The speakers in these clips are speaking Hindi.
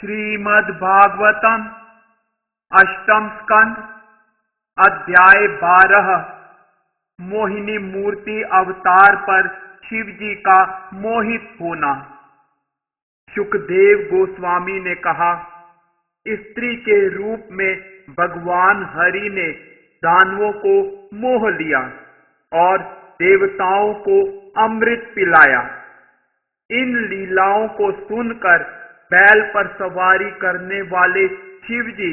श्रीमद् भागवतम अष्टम स्कंद अध्याय 12 मोहिनी मूर्ति अवतार पर शिव जी का मोहित होना। सुखदेव गोस्वामी ने कहा, स्त्री के रूप में भगवान हरि ने दानवों को मोह लिया और देवताओं को अमृत पिलाया। इन लीलाओं को सुनकर बैल पर सवारी करने वाले शिव जी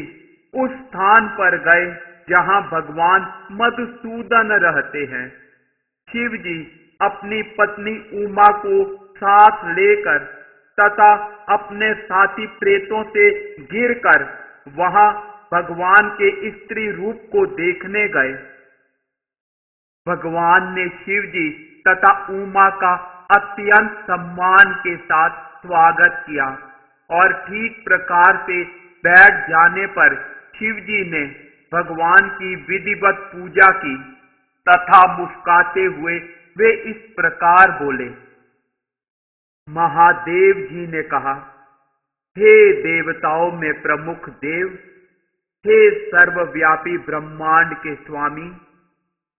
उस स्थान पर गए जहां भगवान मधुसूदन रहते हैं। शिव जी अपनी पत्नी उमा को साथ लेकर तथा अपने साथी प्रेतों से घिरकर वहां भगवान के स्त्री रूप को देखने गए। भगवान ने शिव जी तथा उमा का अत्यंत सम्मान के साथ स्वागत किया और ठीक प्रकार से बैठ जाने पर शिव जी ने भगवान की विधिवत पूजा की तथा मुस्कुराते हुए वे इस प्रकार बोले। महादेव जी ने कहा, हे देवताओं में प्रमुख देव, हे सर्वव्यापी ब्रह्मांड के स्वामी,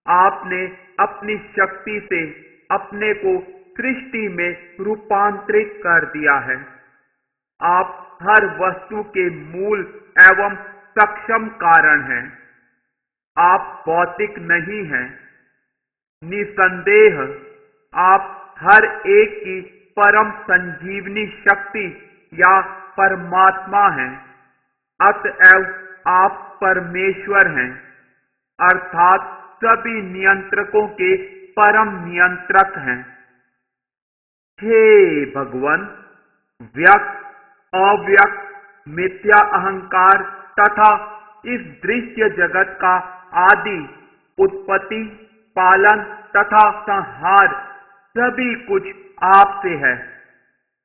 आपने अपनी शक्ति से अपने को सृष्टि में रूपांतरित कर दिया है। आप हर वस्तु के मूल एवं सक्षम कारण हैं। आप भौतिक नहीं हैं। निसंदेह आप हर एक की परम संजीवनी शक्ति या परमात्मा हैं। अतएव आप परमेश्वर हैं, अर्थात सभी नियंत्रकों के परम नियंत्रक हैं। हे भगवान, व्यक्त, अव्यक्त, मिथ्या अहंकार तथा इस दृश्य जगत का आदि, उत्पत्ति, पालन तथा संहार सभी कुछ आपसे है,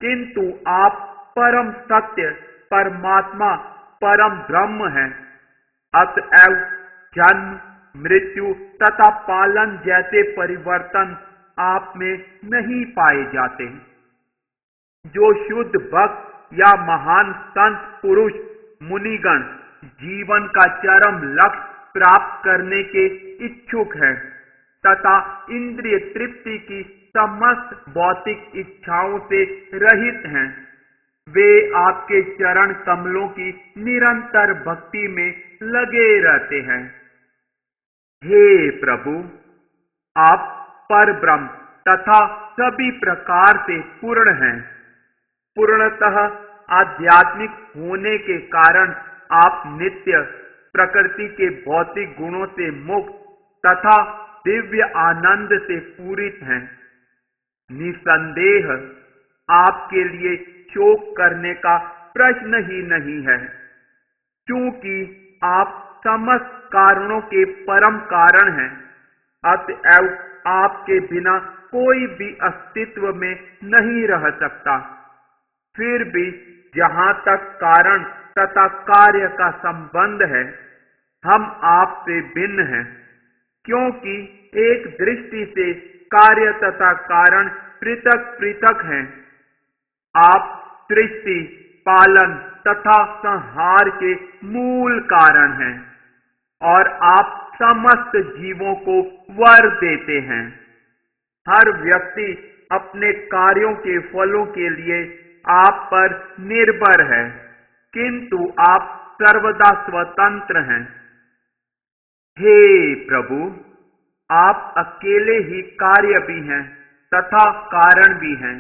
किंतु आप परम सत्य, परमात्मा, परम ब्रह्म हैं। अतएव जन्म, मृत्यु तथा पालन जैसे परिवर्तन आप में नहीं पाए जाते। जो शुद्ध भक्त या महान संत पुरुष मुनिगण जीवन का चरम लक्ष्य प्राप्त करने के इच्छुक हैं तथा इंद्रिय तृप्ति की समस्त भौतिक इच्छाओं से रहित हैं, वे आपके चरण कमलों की निरंतर भक्ति में लगे रहते हैं। हे प्रभु, आप परब्रह्म तथा सभी प्रकार से पूर्ण हैं। पूर्णतः आध्यात्मिक होने के कारण आप नित्य, प्रकृति के भौतिक गुणों से मुक्त तथा दिव्य आनंद से पूरित हैं। निसंदेह आपके लिए शोक करने का प्रश्न ही नहीं है, क्योंकि आप समस्त कारणों के परम कारण हैं। अतएव आपके बिना कोई भी अस्तित्व में नहीं रह सकता। फिर भी जहां तक कारण तथा कार्य का संबंध है, हम आपसे भिन्न हैं, क्योंकि एक दृष्टि से कार्य तथा कारण पृथक पृथक हैं। आप सृष्टि, पालन तथा संहार के मूल कारण हैं और आप समस्त जीवों को वर देते हैं। हर व्यक्ति अपने कार्यों के फलों के लिए आप पर निर्भर है, किंतु आप सर्वदा स्वतंत्र हैं। हे प्रभु, आप अकेले ही कार्य भी हैं तथा कारण भी हैं।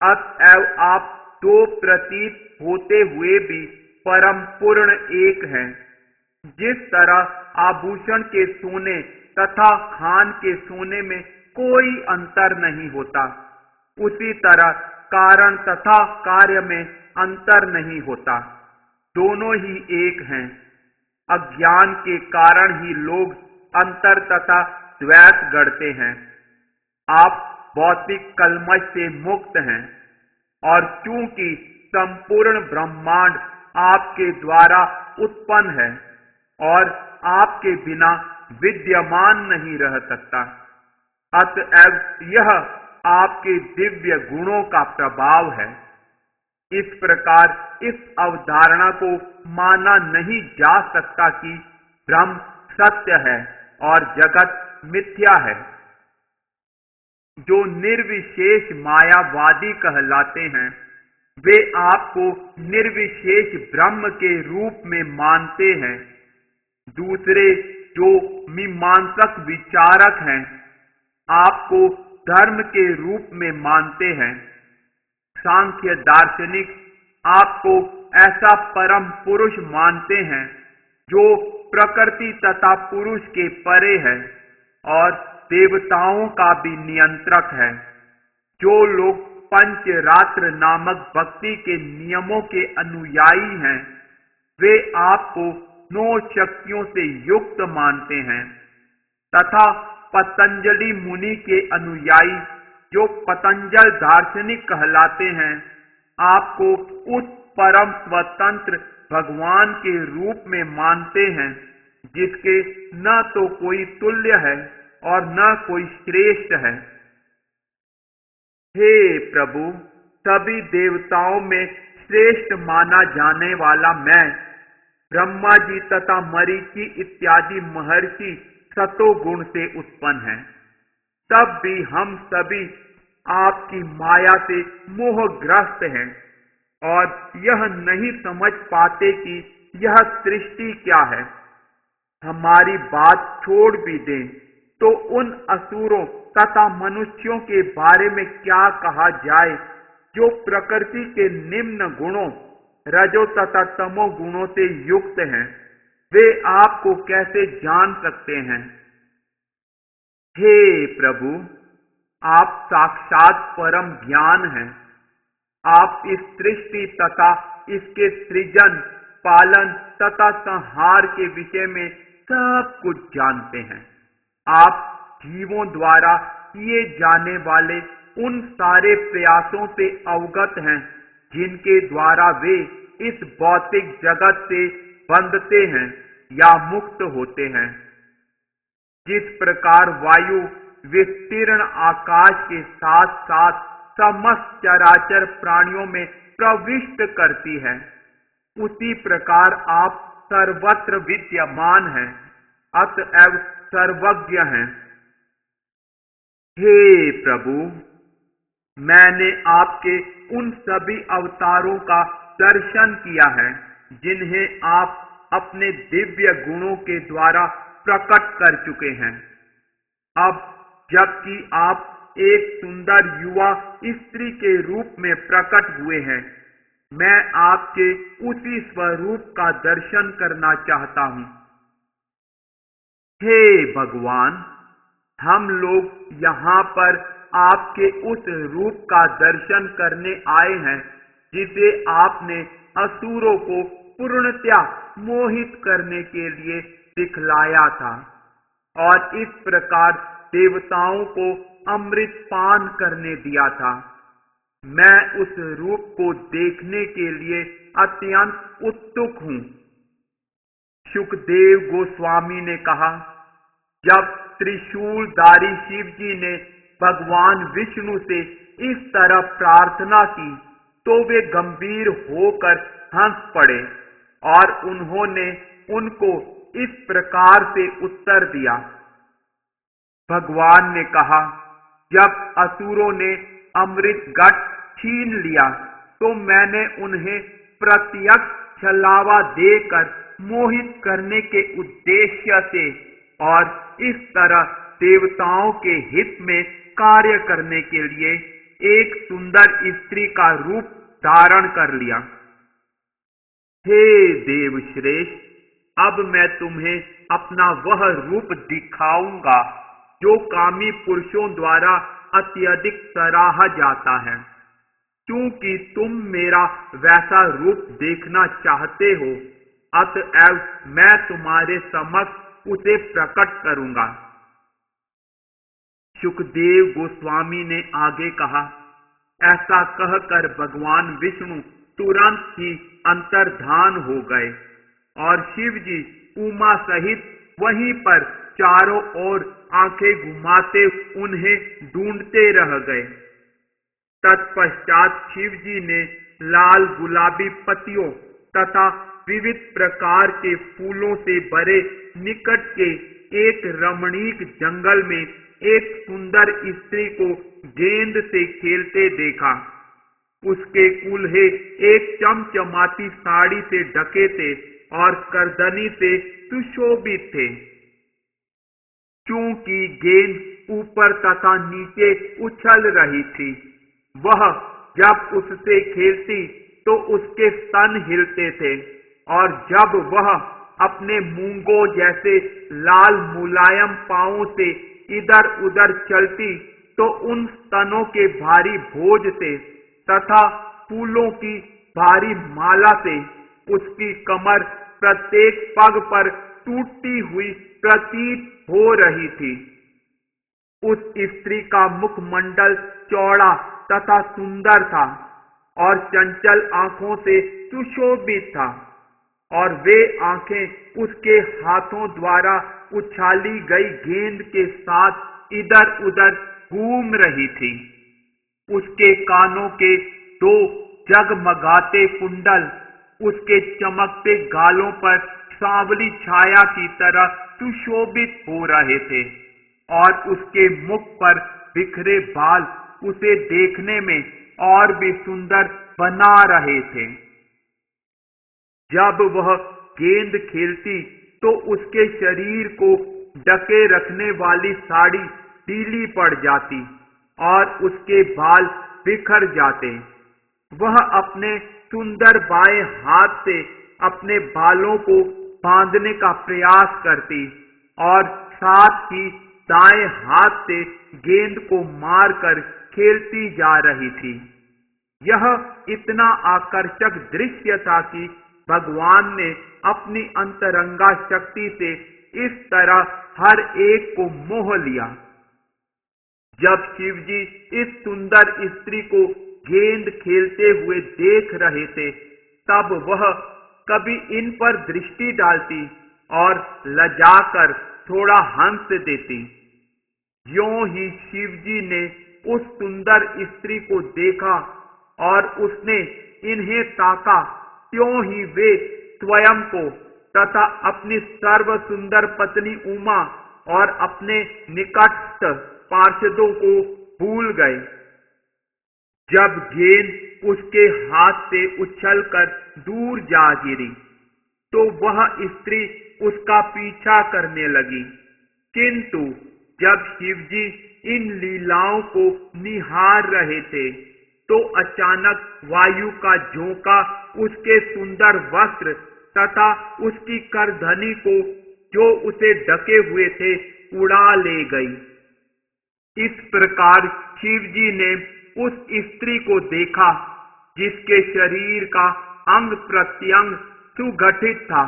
अतएव आप दो प्रतीत होते हुए भी परम पूर्ण एक हैं। जिस तरह आभूषण के सोने तथा खान के सोने में कोई अंतर नहीं होता, उसी तरह कारण तथा कार्य में अंतर नहीं होता, दोनों ही एक हैं। अज्ञान के कारण ही लोग अंतर तथा द्वैत गढ़ते हैं। आप भौतिक कलमश से मुक्त हैं और चूंकि संपूर्ण ब्रह्मांड आपके द्वारा उत्पन्न है और आपके बिना विद्यमान नहीं रह सकता, अतएव यह आपके दिव्य गुणों का प्रभाव है। इस प्रकार इस अवधारणा को माना नहीं जा सकता कि ब्रह्म सत्य है और जगत मिथ्या है। जो निर्विशेष मायावादी कहलाते हैं, वे आपको निर्विशेष ब्रह्म के रूप में मानते हैं। दूसरे जो मीमांसक विचारक हैं, आपको धर्म के रूप में मानते हैं। सांख्य दार्शनिक आपको ऐसा परम पुरुष मानते हैं जो प्रकृति तथा पुरुष के परे है और देवताओं का भी नियंत्रक है। जो लोग पंचरात्र नामक भक्ति के नियमों के अनुयायी हैं, वे आपको 9 शक्तियों से युक्त मानते हैं तथा पतंजलि मुनि के अनुयायी जो पतंजल दार्शनिक कहलाते हैं, आपको उस परम स्वतंत्र भगवान के रूप में मानते हैं जिसके न तो कोई तुल्य है और न कोई श्रेष्ठ है। हे प्रभु, सभी देवताओं में श्रेष्ठ माना जाने वाला मैं, ब्रह्मा जी तथा मरीचि इत्यादि महर्षि सतोगुण से उत्पन्न है। तब भी हम सभी आपकी माया से मोहग्रस्त हैं और यह नहीं समझ पाते कि यह सृष्टि क्या है। हमारी बात छोड़ भी दें तो उन असुरों तथा मनुष्यों के बारे में क्या कहा जाए जो प्रकृति के निम्न गुणों रजो तथा तमो गुणों से युक्त हैं। वे आपको कैसे जान सकते हैं? हे प्रभु, आप साक्षात परम ज्ञान हैं। आप इस सृष्टि तथा इसके सृजन, पालन तथा संहार के विषय में सब कुछ जानते हैं। आप जीवों द्वारा किए जाने वाले उन सारे प्रयासों से अवगत हैं जिनके द्वारा वे इस भौतिक जगत से बंधते हैं या मुक्त होते हैं। जिस प्रकार वायु विस्तीर्ण आकाश के साथ साथ समस्त चराचर प्राणियों में प्रविष्ट करती है, उसी प्रकार आप सर्वत्र विद्यमान हैं, अतएव सर्वज्ञ हैं। हे प्रभु, मैंने आपके उन सभी अवतारों का दर्शन किया है जिन्हें आप अपने दिव्य गुणों के द्वारा प्रकट कर चुके हैं। अब जबकि आप एक सुंदर युवा स्त्री के रूप में प्रकट हुए हैं, मैं आपके उसी स्वरूप का दर्शन करना चाहता हूं। हे भगवान, हम लोग यहाँ पर आपके उस रूप का दर्शन करने आए हैं जिसे आपने असुरों को पूर्णतया मोहित करने के लिए दिखलाया था और इस प्रकार देवताओं को अमृत पान करने दिया था। मैं उस रूप को देखने के लिए अत्यंत उत्सुक हूं। शुकदेव गोस्वामी ने कहा, जब त्रिशूलधारी शिव जी ने भगवान विष्णु से इस तरह प्रार्थना की तो वे गंभीर होकर हंस पड़े और उन्होंने उनको इस प्रकार से उत्तर दिया। भगवान ने कहा, जब असुरों ने अमृत घट छीन लिया तो मैंने उन्हें प्रत्यक्ष छलावा देकर मोहित करने के उद्देश्य से और इस तरह देवताओं के हित में कार्य करने के लिए एक सुंदर स्त्री का रूप धारण कर लिया। हे देव श्रेष्ठ, अब मैं तुम्हें अपना वह रूप दिखाऊंगा जो कामी पुरुषों द्वारा अत्यधिक सराहा जाता है। क्योंकि तुम मेरा वैसा रूप देखना चाहते हो, अतएव मैं तुम्हारे समक्ष उसे प्रकट करूंगा। शुकदेव गोस्वामी ने आगे कहा, ऐसा कहकर भगवान विष्णु तुरंत ही अंतर्धान हो गए और शिव जी उमा सहित वहीं पर चारों ओर आंखें घुमाते उन्हें ढूंढते रह गए। तत्पश्चात शिव जी ने लाल गुलाबी पत्तियों तथा विविध प्रकार के फूलों से भरे निकट के एक रमणीक जंगल में एक सुंदर स्त्री को गेंद से खेलते देखा। उसके कूल्हे एक चमचमाती साड़ी से ढके थे और करदनी से सुशोभित थे। चूंकि गेंद ऊपर तथा नीचे उछल रही थी, वह जब उससे खेलती तो उसके स्तन हिलते थे और जब वह अपने मूंगों जैसे लाल मुलायम पांवों से इधर उधर चलती तो उन स्तनों के भारी बोझ से तथा फूलों की भारी माला से उसकी कमर प्रत्येक पग पर टूटती हुई प्रतीत हो रही थी। उस स्त्री का मुखमंडल चौड़ा तथा सुंदर था और चंचल आंखों से सुशोभित था और वे आंखें उसके हाथों द्वारा उछाली गई गेंद के साथ इधर उधर घूम रही थी। उसके कानों के दो जगमगाते कुंडल उसके चमकते गालों पर सांवली छाया की तरह सुशोभित हो रहे थे और उसके मुख पर बिखरे बाल उसे देखने में और भी सुंदर बना रहे थे। जब वह गेंद खेलती तो उसके शरीर को ढके रखने वाली साड़ी ढीली पड़ जाती और उसके बाल बिखर जाते। वह अपने सुंदर बाएं हाथ से अपने बालों को बांधने का प्रयास करती और साथ ही दाएं हाथ से गेंद को मारकर खेलती जा रही थी। यह इतना आकर्षक दृश्य था कि भगवान ने अपनी अंतरंगा शक्ति से इस तरह हर एक को मोह लिया। जब शिवजी इस सुंदर स्त्री को गेंद खेलते हुए देख रहे थे, तब वह कभी इन पर दृष्टि डालती और लजाकर थोड़ा हंस देती। यों ही शिवजी ने उस सुंदर स्त्री को देखा और उसने इन्हें ताका, त्यों ही वे स्वयं को तथा अपनी सर्व सुंदर पत्नी उमा और अपने निकटस्थ पार्षदों को भूल गए। जब गेंद उसके हाथ से उछलकर दूर जा गिरी, तो वह स्त्री उसका पीछा करने लगी, किंतु जब शिवजी इन लीलाओं को निहार रहे थे, तो अचानक वायु का झोंका उसके सुंदर वस्त्र तथा उसकी करधनी को, जो उसे ढके हुए थे, उड़ा ले गई। इस प्रकार शिवजी ने उस स्त्री को देखा जिसके शरीर का अंग प्रत्यंग सुगठित था,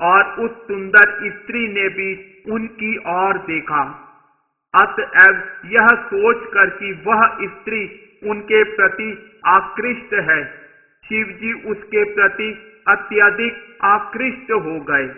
और उस सुंदर स्त्री ने भी उनकी ओर देखा। अतएव यह सोचकर कि वह स्त्री उनके प्रति आकृष्ट है, शिवजी उसके प्रति अत्यधिक आकृष्ट हो गए।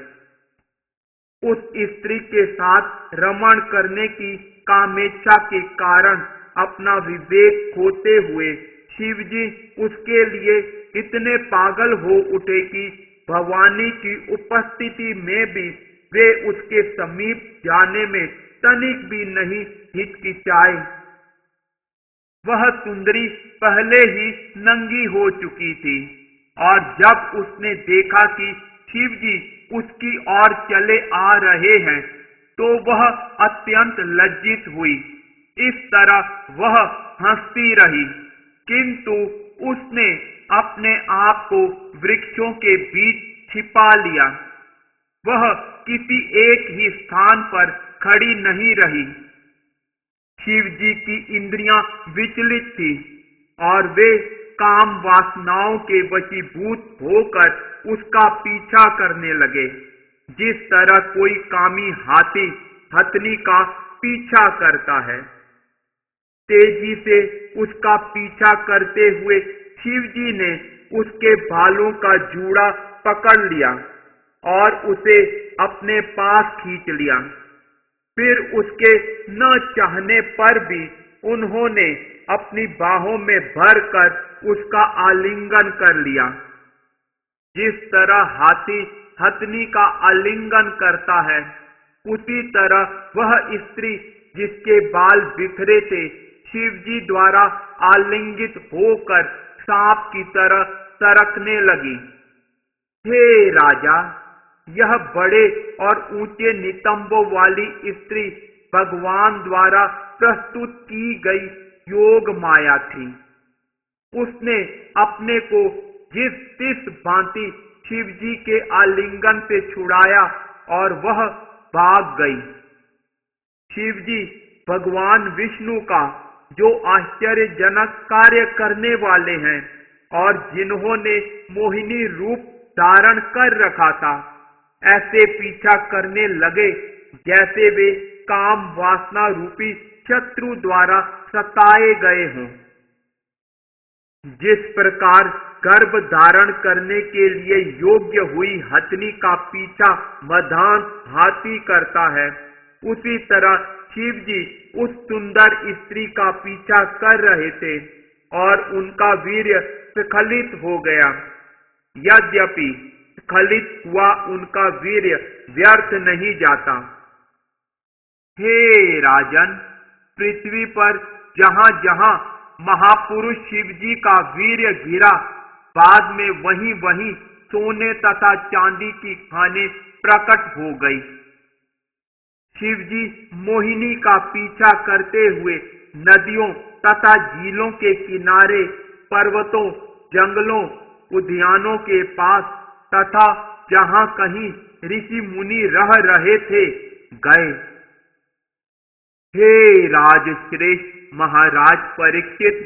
उस स्त्री के साथ रमण करने की कामेच्छा के कारण अपना विवेक खोते हुए शिवजी उसके लिए इतने पागल हो उठे कि भवानी की उपस्थिति में भी वे उसके समीप जाने में तनिक भी नहीं हिचकिचाए। वह सुंदरी पहले ही नंगी हो चुकी थी और जब उसने देखा कि शिवजी उसकी ओर चले आ रहे हैं, तो वह अत्यंत लज्जित हुई। इस तरह वह हंसती रही, किंतु उसने अपने आप को वृक्षों के बीच छिपा लिया। वह किसी एक ही स्थान पर खड़ी नहीं रही। शिवजी की इंद्रियां विचलित थी और वे काम वासनाओं के वशीभूत होकर उसका पीछा करने लगे, जिस तरह कोई कामी हाथी हथनी का पीछा करता है। तेजी से उसका पीछा करते हुए शिवजी ने उसके बालों का जूड़ा पकड़ लिया और उसे अपने पास खींच लिया। फिर उसके न चाहने पर भी उन्होंने अपनी बाहों में भरकर उसका आलिंगन कर लिया। जिस तरह हाथी हथनी का आलिंगन करता है, उसी तरह वह स्त्री जिसके बाल बिखरे थे, शिवजी द्वारा आलिंगित होकर सांप की तरह सरकने लगी। हे राजा, यह बड़े और ऊंचे नितंबों वाली स्त्री भगवान द्वारा प्रस्तुत की गई योग माया थी। उसने अपने को जिस तिस भांति शिवजी के आलिंगन से छुड़ाया और वह भाग गई। शिवजी भगवान विष्णु का जो आश्चर्यजनक कार्य करने वाले हैं और जिन्होंने मोहिनी रूप धारण कर रखा था, ऐसे पीछा करने लगे जैसे वे काम वासना रूपी शत्रु द्वारा सताए गए हों। जिस प्रकार गर्भ धारण करने के लिए योग्य हुई हथनी का पीछा मधान हाथी करता है, उसी तरह शिवजी उस सुंदर स्त्री का पीछा कर रहे थे और उनका वीर्य स्खलित हो गया। यद्यपि स्खलित हुआ उनका वीर्य व्यर्थ नहीं जाता। हे राजन, पृथ्वी पर जहां जहां महापुरुष शिवजी का वीर्य गिरा, बाद में वहीं वहीं सोने तथा चांदी की खानें प्रकट हो गई। शिवजी मोहिनी का पीछा करते हुए नदियों तथा झीलों के किनारे, पर्वतों, जंगलों, उद्यानों के पास तथा जहां कहीं ऋषि मुनि रह रहे थे गए। हे राजश्रेष्ठ महाराज परीक्षित,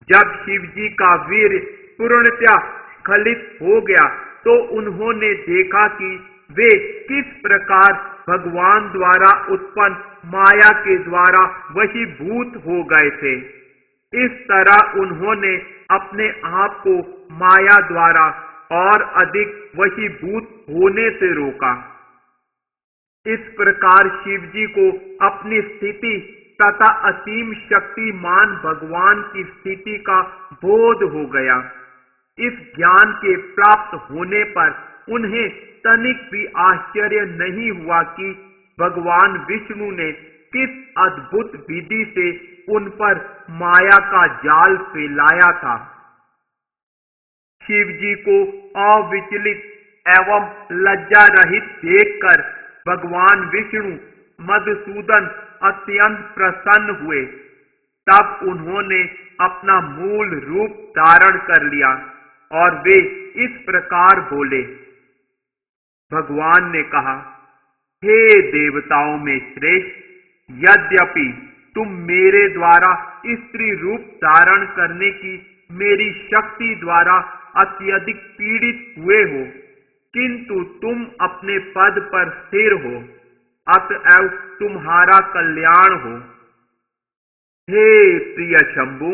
जब शिवजी का वीर पूर्णतया स्खलित हो गया तो उन्होंने देखा कि वे किस प्रकार भगवान द्वारा उत्पन्न माया के द्वारा वशीभूत हो गए थे। इस तरह उन्होंने अपने आप को माया द्वारा और अधिक वशीभूत होने से रोका। इस प्रकार शिवजी को अपनी स्थिति तथा असीम शक्तिमान भगवान की स्थिति का बोध हो गया। इस ज्ञान के प्राप्त होने पर उन्हें तनिक भी आश्चर्य नहीं हुआ कि भगवान विष्णु ने किस अद्भुत विधि से उन पर माया का जाल फैलाया था। शिवजी को अविचलित एवं लज्जा रहित देखकर भगवान विष्णु मधुसूदन अत्यंत प्रसन्न हुए। तब उन्होंने अपना मूल रूप धारण कर लिया और वे इस प्रकार बोले। भगवान ने कहा, हे देवताओं में श्रेष्ठ, यद्यपि तुम मेरे द्वारा स्त्री रूप धारण करने की मेरी शक्ति द्वारा अत्यधिक पीड़ित हुए हो, किंतु तुम अपने पद पर स्थिर हो, अतएव तुम्हारा कल्याण हो। हे प्रिय शंभु,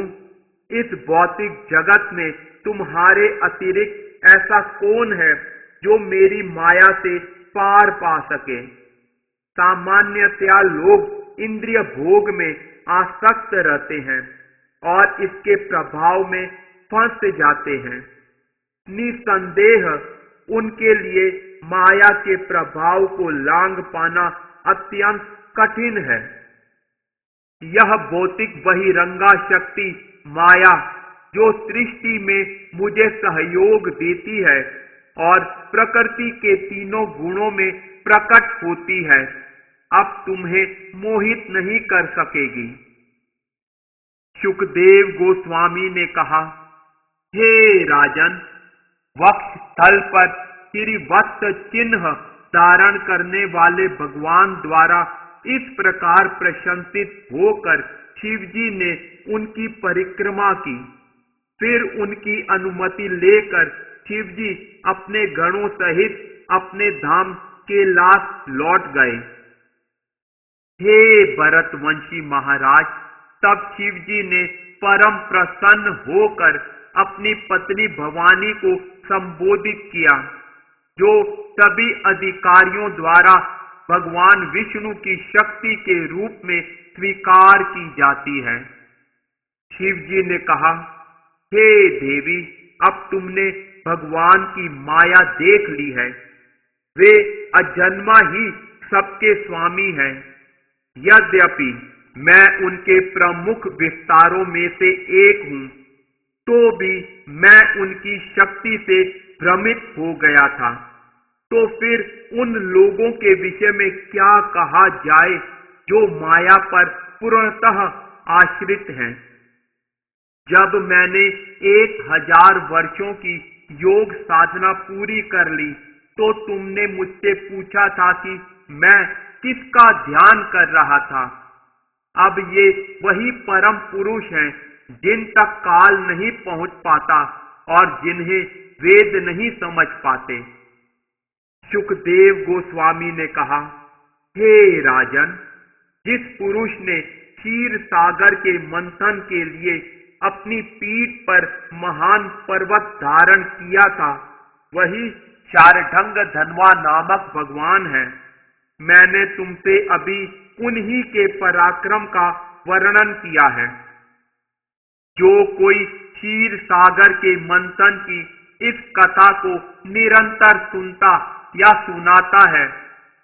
इस भौतिक जगत में तुम्हारे अतिरिक्त ऐसा कौन है जो मेरी माया से पार पा सके। सामान्यतया लोग इंद्रिय भोग में आसक्त रहते हैं और इसके प्रभाव में फंस जाते हैं। निसंदेह उनके लिए माया के प्रभाव को लांघ पाना अत्यंत कठिन है। यह भौतिक बहिरंगा शक्ति माया जो सृष्टि में मुझे सहयोग देती है और प्रकृति के तीनों गुणों में प्रकट होती है, अब तुम्हें मोहित नहीं कर सकेगी। शुकदेव गोस्वामी ने कहा, हे राजन, वक्ष स्थल पर श्रीवत्स चिन्ह धारण करने वाले भगवान द्वारा इस प्रकार प्रशंसित होकर शिवजी ने उनकी परिक्रमा की। फिर उनकी अनुमति लेकर शिवजी अपने गणों सहित अपने धाम कैलाश लौट गए। हे भरतवंशी महाराज, तब शिवजी ने परम प्रसन्न होकर अपनी पत्नी भवानी को संबोधित किया, जो सभी अधिकारियों द्वारा भगवान विष्णु की शक्ति के रूप में स्वीकार की जाती है। शिव जी ने कहा, हे देवी, अब तुमने भगवान की माया देख ली है। वे अजन्मा ही सबके स्वामी हैं। यद्यपि मैं उनके प्रमुख विस्तारों में से एक हूं, तो भी मैं उनकी शक्ति से भ्रमित हो गया था। तो फिर उन लोगों के विषय में क्या कहा जाए जो माया पर पूर्णतः आश्रित हैं। जब मैंने 1000 वर्षों की योग साधना पूरी कर ली, तो तुमने मुझसे पूछा था कि मैं किसका ध्यान कर रहा था। अब ये वही परम पुरुष हैं जिन तक काल नहीं पहुंच पाता और जिन्हें वेद नहीं समझ पाते। सुखदेव गोस्वामी ने कहा, हे राजन, जिस पुरुष ने क्षीर सागर के मंथन के लिए अपनी पीठ पर महान पर्वत धारण किया था, वही शारंग धनवा नामक भगवान है। मैंने तुमसे अभी उन्हीं के पराक्रम का वर्णन किया है। जो कोई क्षीर सागर के मंथन की इस कथा को निरंतर सुनता या सुनाता है,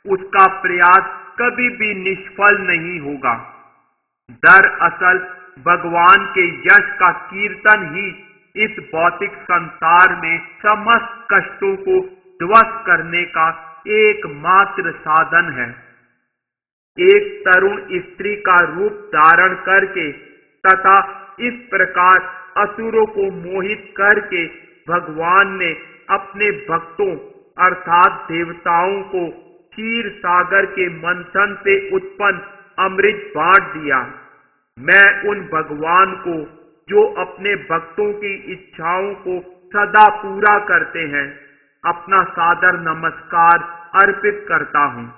उसका प्रयास कभी भी निष्फल नहीं होगा। दरअसल भगवान के यश का कीर्तन ही इस भौतिक संसार में समस्त कष्टों को ध्वस्त करने का एकमात्र साधन है। एक तरुण स्त्री का रूप धारण करके तथा इस प्रकार असुरों को मोहित करके भगवान ने अपने भक्तों अर्थात देवताओं को क्षीर सागर के मंथन से उत्पन्न अमृत बांट दिया। मैं उन भगवान को, जो अपने भक्तों की इच्छाओं को सदा पूरा करते हैं, अपना सादर नमस्कार अर्पित करता हूं।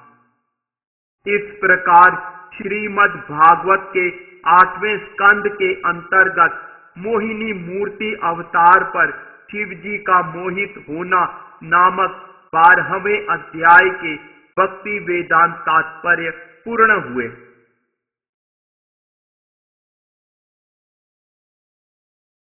इस प्रकार श्रीमद् भागवत के 8वें स्कंद के अंतर्गत मोहिनी मूर्ति अवतार पर शिव जी का मोहित होना नामक 12वें अध्याय के भक्ति वेदांत तात्पर्य पूर्ण हुए।